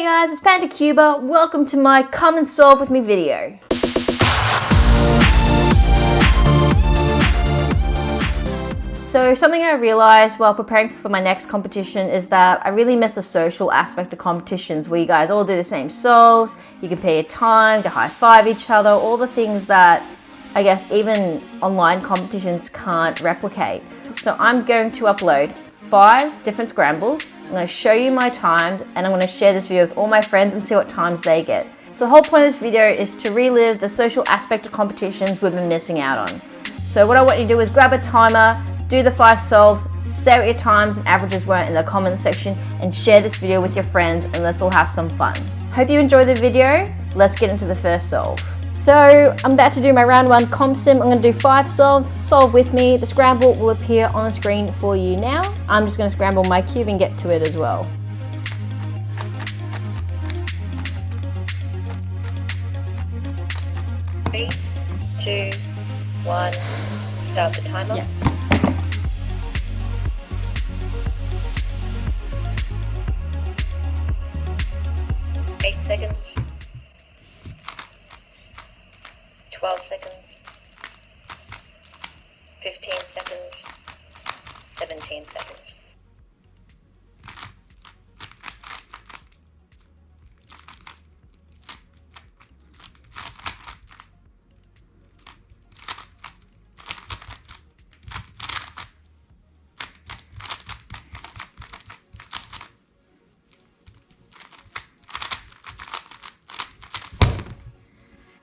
Hey guys, it's Panda Quber. Welcome to my Come and Solve with Me video. So something I realized while preparing for my next competition is that I really miss the social aspect of competitions where you guys all do the same solves, you compare your times, you high-five each other, all the things that I guess even online competitions can't replicate. So I'm going to upload 5 different scrambles. I'm going to show you my times and I'm going to share this video with all my friends and see what times they get. So the whole point of this video is to relive the social aspect of competitions we've been missing out on. So what I want you to do is grab a timer, do the 5 solves, say what your times and averages were in the comments section and share this video with your friends and let's all have some fun. Hope you enjoy the video. Let's get into the first solve. So I'm about to do my round 1 comp sim. I'm going to do 5 solves. Solve with me. The scramble will appear on the screen for you now. I'm just going to scramble my cube and get to it as well. Three, 2, 1, start the timer. Yeah. Eight seconds. 12 seconds. 15 seconds. 17 seconds.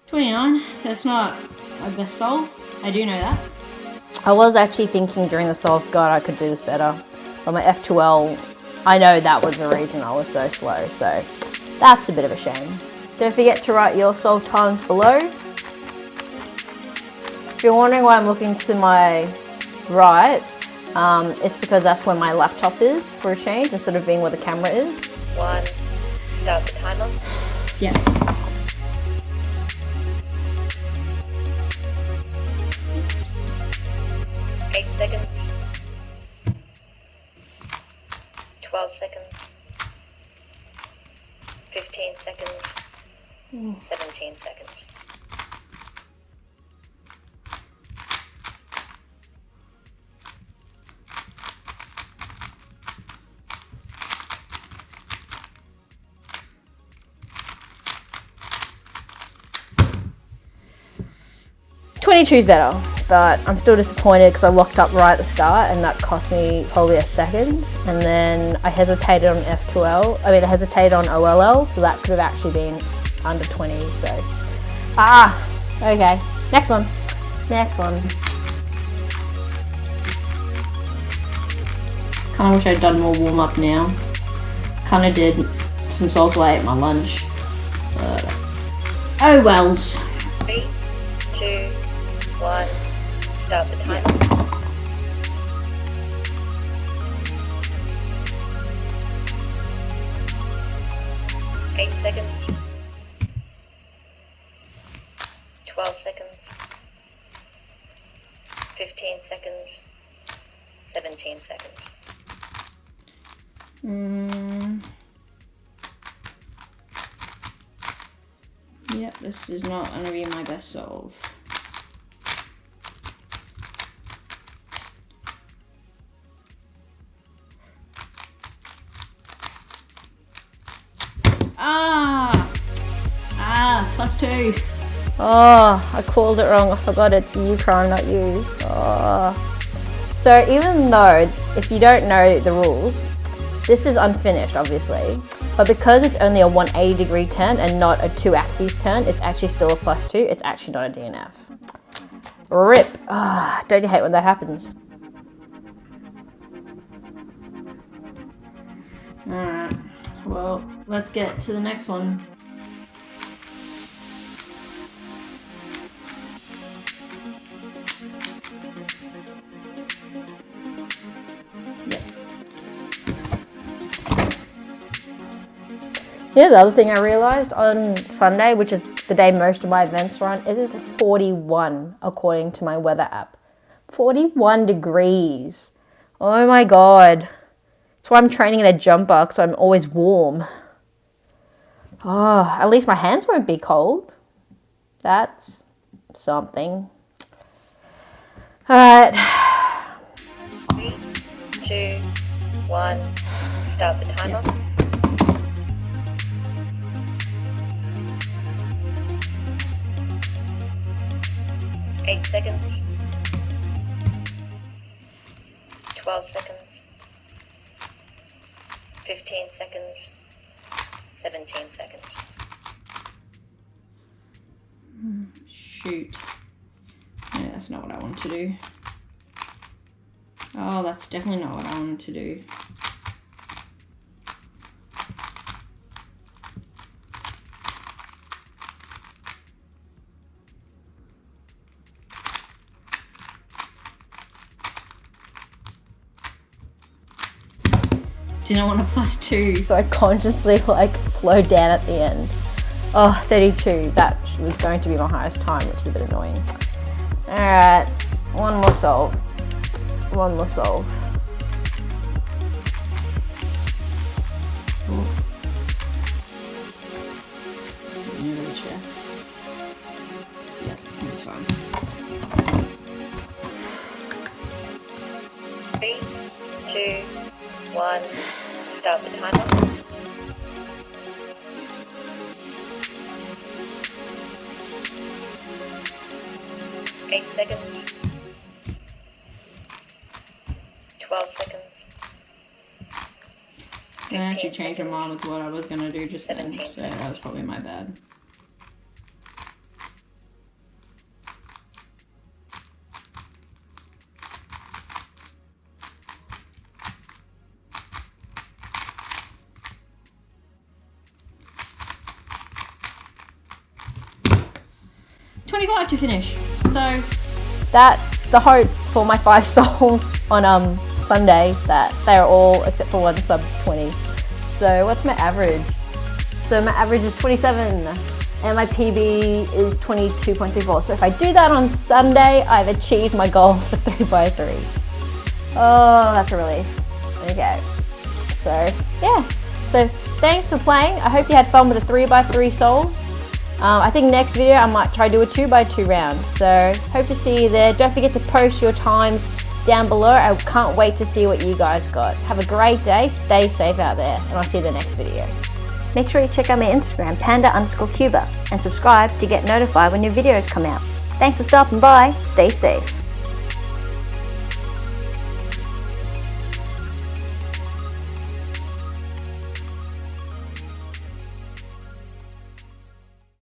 $29, so it's not my best solve. I do know that. I was actually thinking during the solve, God, I could do this better. But my F2L, I know that was the reason I was so slow, so that's a bit of a shame. Don't forget to write your solve times below. If you're wondering why I'm looking to my right, it's because that's where my laptop is for a change, instead of being where the camera is. 1, start the timer. Yeah. Seconds. 12 seconds. 15 seconds. 17 seconds. $22's better, but I'm still disappointed because I locked up right at the start and that cost me probably a second. And then I hesitated on F2L, I hesitated on OLL, so that could have actually been under 20, so. Okay, next one. Kinda wish I'd done more warm up now. Kinda did some solves while I ate my lunch, but oh wells. 3, 2, 1, start the timer. Yeah. 8 seconds. 12 seconds. 15 seconds. 17 seconds. Yep, this is not going to be my best solve. +2. Oh, I called it wrong. I forgot it's you, Prime, not you. Oh. So even though, if you don't know the rules, this is unfinished, obviously. But because it's only a 180-degree turn and not a 2 axes turn, it's actually still a +2. It's actually not a DNF. RIP. Don't you hate when that happens? Alright, well, let's get to the next one. Yeah, the other thing I realized on Sunday, which is the day most of my events run, it is 41 according to my weather app. 41 degrees. Oh my God. That's why I'm training in a jumper, because I'm always warm. Oh, at least my hands won't be cold. That's something. All right. 3, 2, 1. Start the timer. Yep. 8 seconds. 12 seconds. 15 seconds. 17 seconds. Shoot. No, that's not what I wanted to do. Oh, that's definitely not what I wanted to do. Didn't want a +2. So I consciously slowed down at the end. Oh, 32. That was going to be my highest time, which is a bit annoying. All right, one more solve. One more solve. Yeah, that's fine. 3, 2, 1. Start the timer. 8 seconds. 12 seconds. I actually changed my mind with what I was going to do just then, so seconds. that was probably my bad. $25 to finish. So that's the hope for my 5 souls on Sunday, that they are all except for one sub 20. So what's my average? So my average is 27 and my PB is 22.34. So if I do that on Sunday, I've achieved my goal for 3x3. Oh, that's a relief. Okay. So yeah. So thanks for playing. I hope you had fun with the 3x3 souls. I think next video I might try to do a 2x2 round. So hope to see you there. Don't forget to post your times down below. I can't wait to see what you guys got. Have a great day. Stay safe out there, and I'll see you in the next video. Make sure you check out my Instagram, Panda_Quber, and subscribe to get notified when new videos come out. Thanks for stopping by. Stay safe.